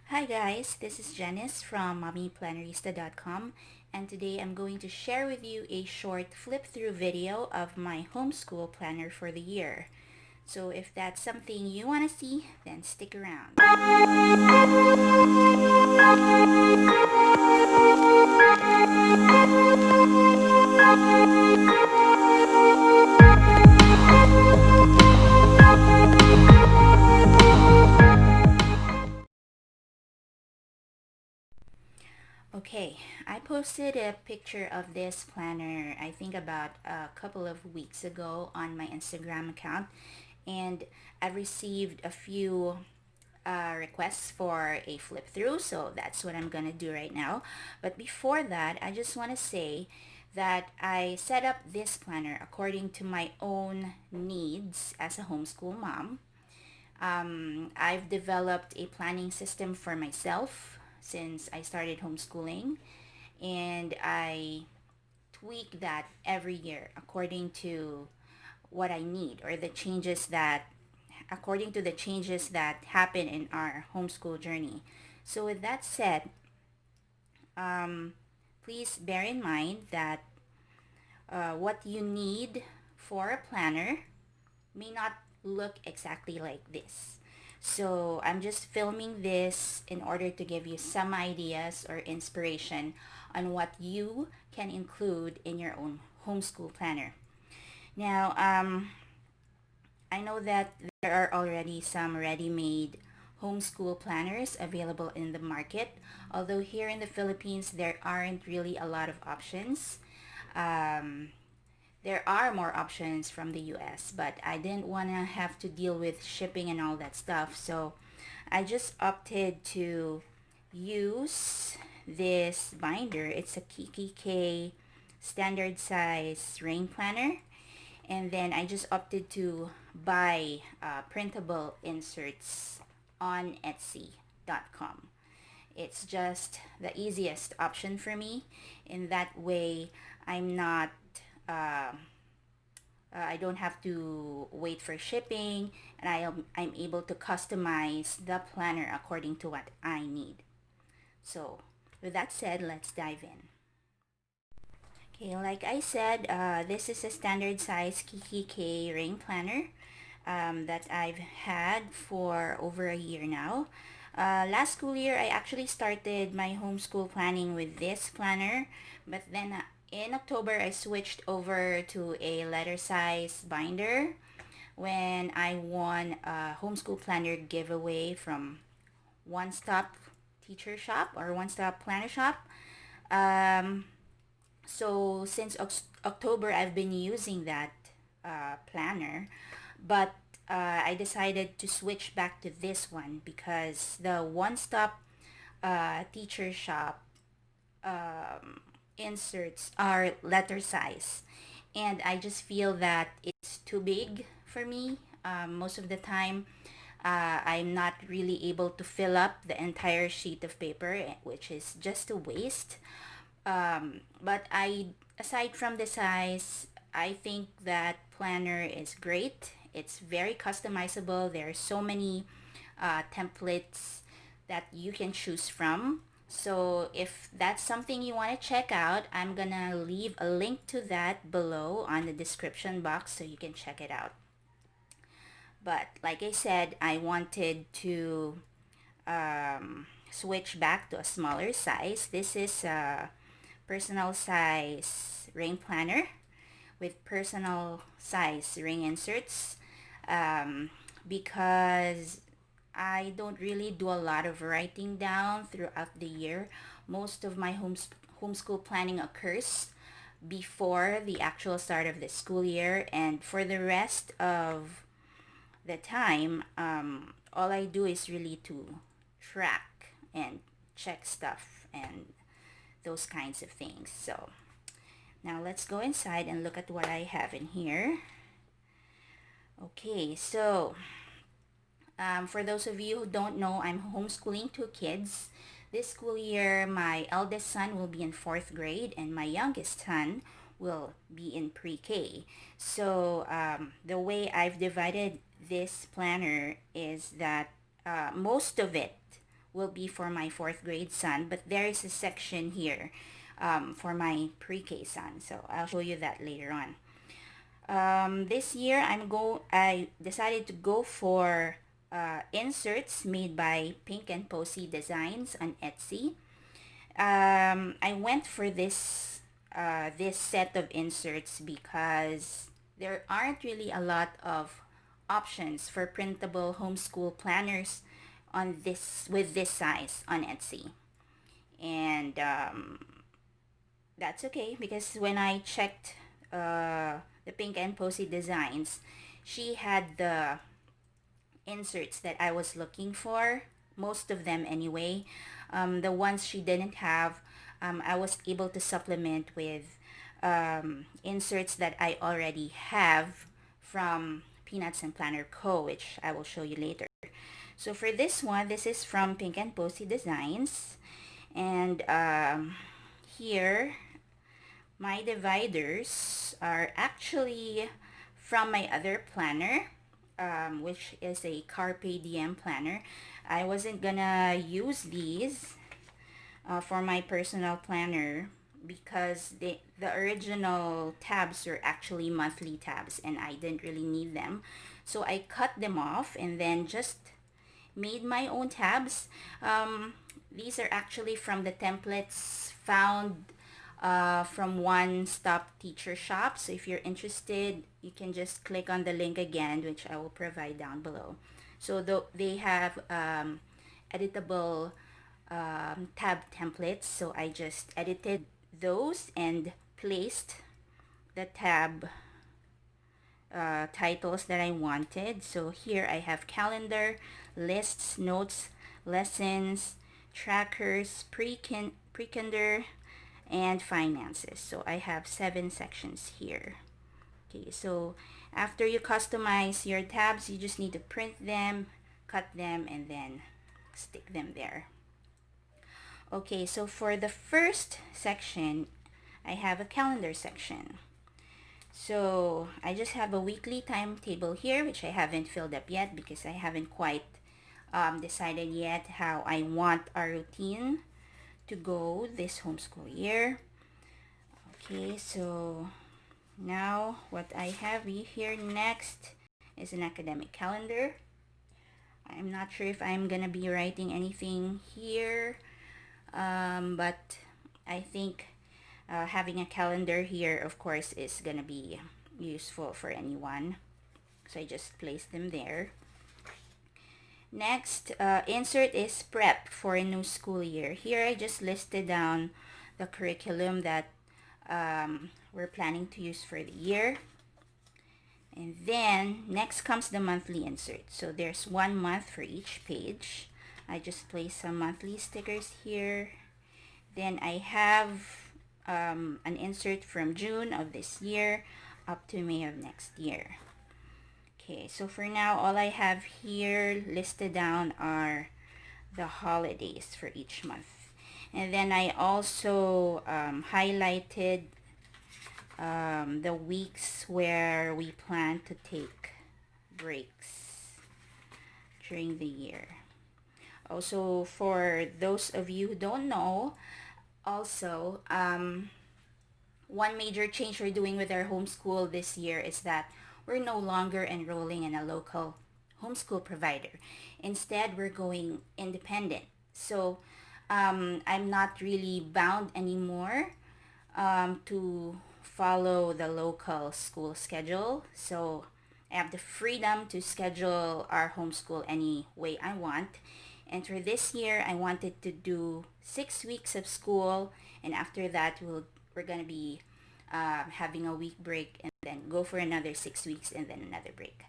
Hi guys, this is Janice from mommyplannerista.com, and today I'm going to share with you a short flip through video of my homeschool planner for the year. So if that's something you want to see, then stick around. Okay, I posted a picture of this planner I think about a couple of weeks ago on my Instagram account, and I received a few requests for a flip through, so that's what I'm gonna do right now. But before that, I just want to say that I set up this planner according to my own needs as a homeschool mom. I've developed a planning system for myself since I started homeschooling, and I tweak that every year according to what I need or the changes that according to the changes that happen in our homeschool journey. So with that said, um, please bear in mind that what you need for a planner may not look exactly like this. So I'm just filming this in order to give you some ideas or inspiration on what you can include in your own homeschool planner. Now, I know that there are already some ready-made homeschool planners available in the market, although here in the Philippines there aren't really a lot of options. Um, there are more options from the US, but I didn't want to have to deal with shipping and all that stuff, so I just opted to use this binder. It's a KKK standard size rain planner, and then I just opted to buy printable inserts on Etsy.com. It's just the easiest option for me. In that way, I'm not I don't have to wait for shipping, and I'm able to customize the planner according to what I need. So with that said, let's dive in. Okay, like I said, this is a standard size KKK rain planner that I've had for over a year now. Last school year, I actually started my homeschool planning with this planner, but then in October, I switched over to a letter size binder when I won a homeschool planner giveaway from One Stop Teacher Shop or One Stop Planner Shop. Um, so since October, I've been using that planner, but I decided to switch back to this one because the One Stop Teacher Shop inserts are letter size, and I just feel that it's too big for me. Most of the time, I'm not really able to fill up the entire sheet of paper, which is just a waste. But aside from the size, I think that planner is great. It's very customizable. There are so many templates that you can choose from. So if that's something you want to check out, I'm gonna leave a link to that below on the description box so you can check it out. But like I said, I wanted to switch back to a smaller size. This is a personal size ring planner with personal size ring inserts, because I don't really do a lot of writing down throughout the year. Most of my homeschool planning occurs before the actual start of the school year, and for the rest of the time, all I do is really to track and check stuff and those kinds of things. So now let's go inside and look at what I have in here. Okay, so for those of you who don't know, I'm homeschooling two kids. This school year, my eldest son will be in fourth grade, and my youngest son will be in pre-K. So the way I've divided this planner is that most of it will be for my fourth grade son, but there is a section here for my pre-K son. So I'll show you that later on. This year I decided to go for inserts made by Pink and Posy Designs on Etsy. I went for this set of inserts because there aren't really a lot of options for printable homeschool planners on this with this size on Etsy, and that's okay because when I checked the Pink and Posy Designs, she had the inserts that I was looking for, most of them anyway. The ones she didn't have, I was able to supplement with inserts that I already have from Peanuts and Planner Co., which I will show you later. So for this one, this is from Pink and Posy Designs. And here, my dividers are actually from my other planner, which is a Carpe Diem planner. I wasn't gonna use these for my personal planner because the original tabs were actually monthly tabs and I didn't really need them. So I cut them off and then just made my own tabs. These are actually from the templates found from One Stop Teacher Shop. So if you're interested, you can just click on the link again, which I will provide down below. So they have editable tab templates. So I just edited those and placed the tab titles that I wanted. So here I have calendar, lists, notes, lessons, trackers, pre-kinder, and finances. So I have 7 sections here. Okay, so after you customize your tabs, you just need to print them, cut them, and then stick them there. Okay, so for the first section, I have a calendar section. So I just have a weekly timetable here, which I haven't filled up yet because I haven't quite decided yet how I want our routine to go this homeschool year. Okay, so now what I have here next is an academic calendar. I'm not sure if I'm gonna be writing anything here, but I think having a calendar here, of course, is gonna be useful for anyone. So I just place them there. Next, insert is prep for a new school year. Here I just listed down the curriculum that we're planning to use for the year. And then next comes the monthly insert. So there's 1 month for each page. I just place some monthly stickers here. Then I have an insert from June of this year up to May of next year. Okay, so for now, all I have here listed down are the holidays for each month. And then I also highlighted the weeks where we plan to take breaks during the year. Also, for those of you who don't know, also, one major change we're doing with our homeschool this year is that we're no longer enrolling in a local homeschool provider. Instead, we're going independent. So I'm not really bound anymore to follow the local school schedule. So I have the freedom to schedule our homeschool any way I want. And for this year, I wanted to do 6 weeks of school, and after that, we're gonna be having a week break, and then go for another 6 weeks, and then another break.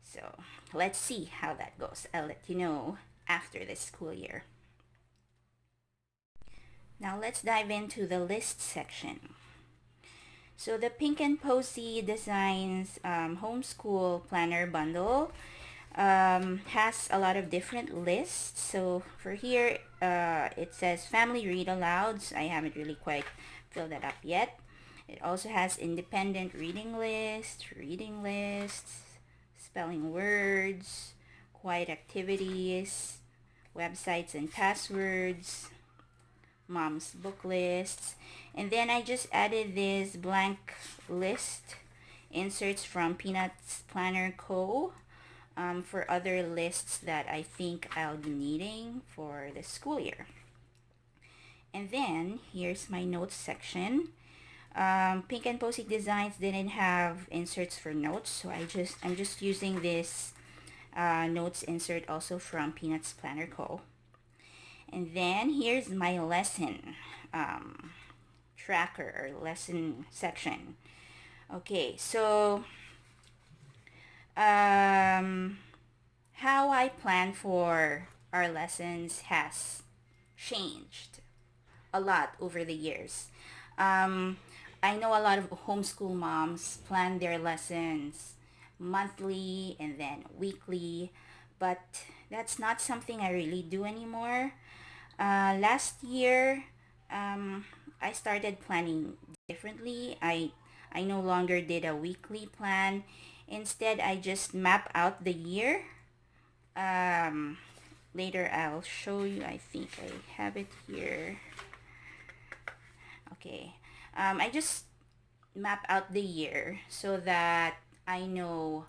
So let's see how that goes. I'll let you know after this school year. Now let's dive into the list section. So the Pink and Posy Designs Homeschool Planner Bundle has a lot of different lists. So for here, it says family read alouds. I haven't really quite filled that up yet. It also has independent reading lists, spelling words, quiet activities, websites and passwords, mom's book lists, and then I just added this blank list inserts from Peanuts Planner Co. For other lists that I think I'll be needing for the school year. And then here's my notes section. Pink and Posy Designs didn't have inserts for notes, so I'm just using this notes insert also from Peanuts Planner Co. And then here's my lesson tracker or lesson section. Okay, so how I plan for our lessons has changed a lot over the years. Um, I know a lot of homeschool moms plan their lessons monthly and then weekly, but that's not something I really do anymore. Last year, I started planning differently. I no longer did a weekly plan. Instead, I just map out the year. Um, Later, I'll show you. I think I have it here. Okay. I just map out the year so that I know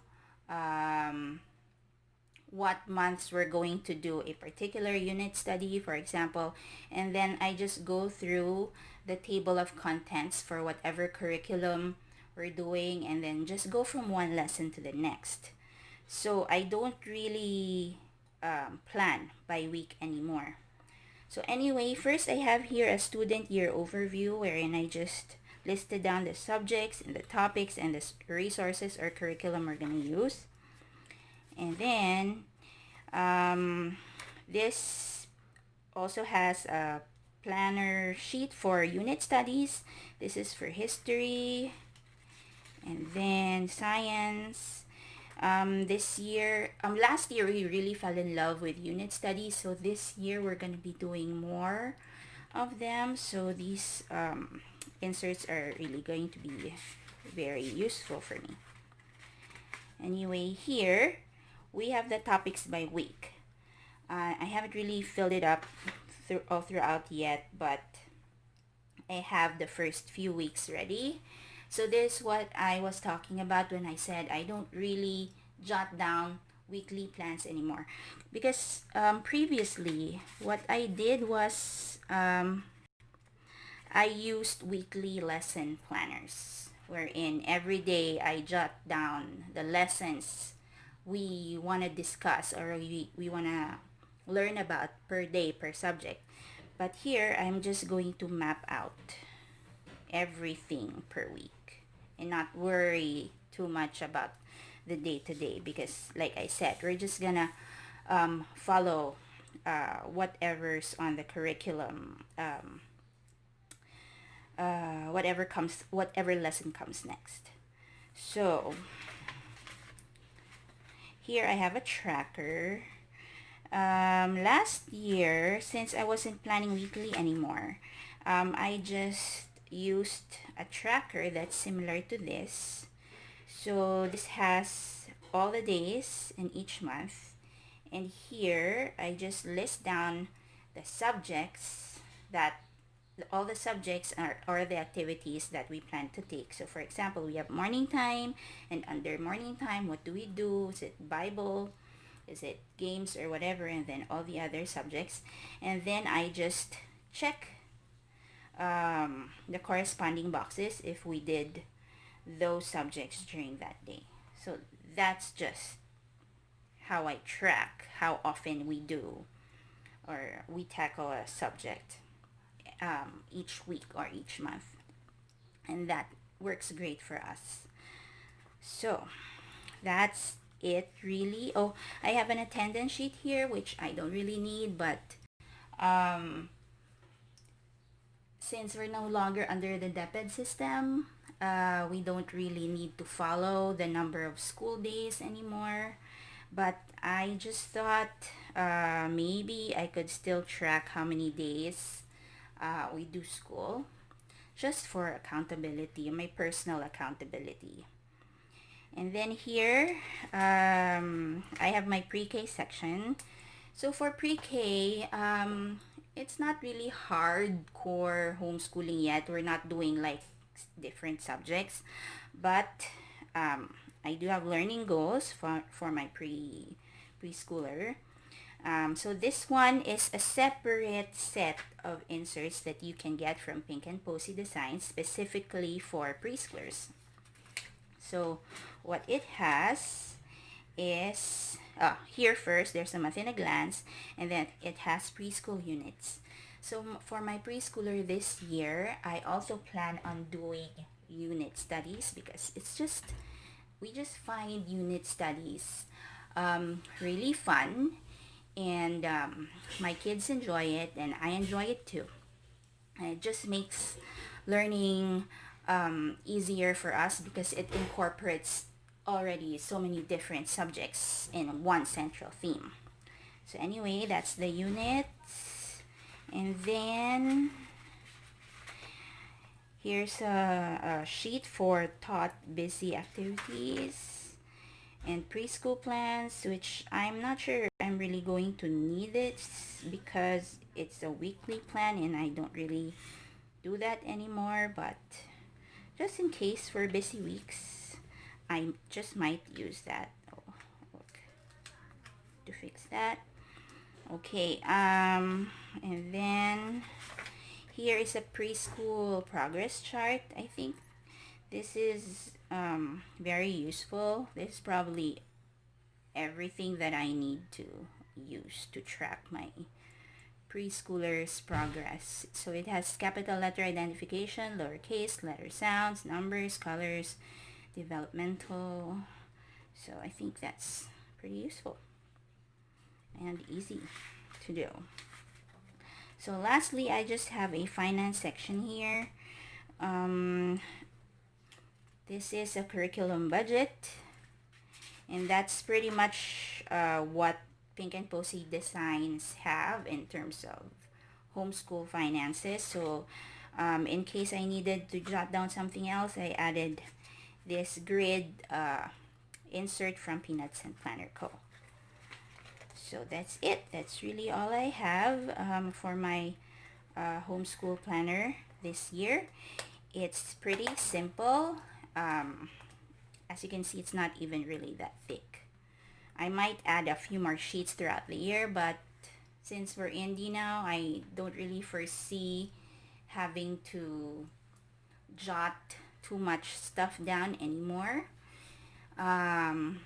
what months we're going to do a particular unit study, for example, and then I just go through the table of contents for whatever curriculum we're doing and then just go from one lesson to the next. So I don't really plan by week anymore. So anyway, first I have here a student year overview wherein I just listed down the subjects and the topics and the resources or curriculum we're going to use. And then this also has a planner sheet for unit studies. This is for history and then science. Last year we really fell in love with unit studies, so this year we're going to be doing more of them. So these inserts are really going to be very useful for me. Anyway, here we have the topics by week. I haven't really filled it up all throughout yet, but I have the first few weeks ready. So this is what I was talking about when I said I don't really jot down weekly plans anymore. Because previously, what I did was I used weekly lesson planners wherein every day I jot down the lessons we want to discuss or we want to learn about per day per subject. But here I'm just going to map out everything per week and not worry too much about the day to day because like I said, we're just gonna follow whatever's on the curriculum, whatever lesson comes next. So here I have a tracker. Last year, since I wasn't planning weekly anymore, I just used a tracker that's similar to this. So this has all the days in each month. And here, I just list down the subjects that all the subjects are the activities that we plan to take. So for example, we have morning time, and under morning time, what do we do? Is it Bible? Is it games or whatever? And then all the other subjects. And then I just check the corresponding boxes if we did those subjects during that day. So that's just how I track how often we do or we tackle a subject each week or each month. And that works great for us. So that's it really. Oh, I have an attendance sheet here, which I don't really need, but since we're no longer under the DepEd system, we don't really need to follow the number of school days anymore. But I just thought maybe I could still track how many days we do school just for accountability, my personal accountability. And then here, I have my pre-K section. So for pre-K, it's not really hardcore homeschooling yet. We're not doing like different subjects, but um, I do have learning goals for my preschooler. So this one is a separate set of inserts that you can get from Pink and Posy Designs specifically for preschoolers. So what it has is here first there's a math in a glance, and then it has preschool units. So for my preschooler this year, I also plan on doing unit studies because we just find unit studies really fun, and my kids enjoy it and I enjoy it too. And it just makes learning easier for us because it incorporates already so many different subjects in one central theme. So anyway, that's the units. And then here's a sheet for taught busy activities and preschool plans, which I'm not sure I'm really going to need it because it's a weekly plan and I don't really do that anymore, but just in case for busy weeks, I just might use that. Oh, look, to fix that. Okay, and then here is a preschool progress chart. I think this is very useful. This is probably everything that I need to use to track my preschooler's progress. So it has capital letter identification, lowercase, letter sounds, numbers, colors, developmental. So I think that's pretty useful and easy to do. So lastly, I just have a finance section here. This is a curriculum budget, and that's pretty much what Pink and Posy Designs have in terms of homeschool finances. So in case I needed to jot down something else, I added this grid insert from Peanuts and Planner Co. So that's it. That's really all I have for my homeschool planner this year. It's pretty simple. As you can see, it's not even really that thick. I might add a few more sheets throughout the year, but since we're indie now, I don't really foresee having to jot too much stuff down anymore. And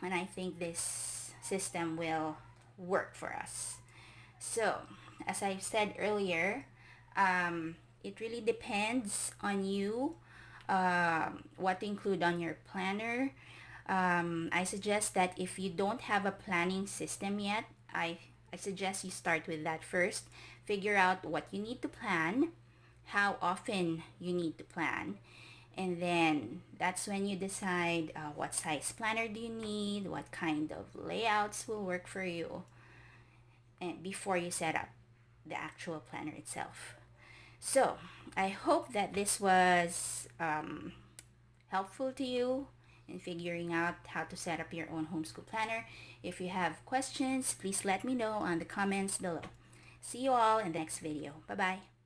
I think this system will work for us. So, as I said earlier, it really depends on you what to include on your planner. I suggest that if you don't have a planning system yet, I suggest you start with that first. Figure out what you need to plan, how often you need to plan, and then that's when you decide what size planner do you need, what kind of layouts will work for you, and before you set up the actual planner itself. So I hope that this was helpful to you in figuring out how to set up your own homeschool planner. If you have questions, please let me know on the comments below. See you all in the next video. Bye-bye.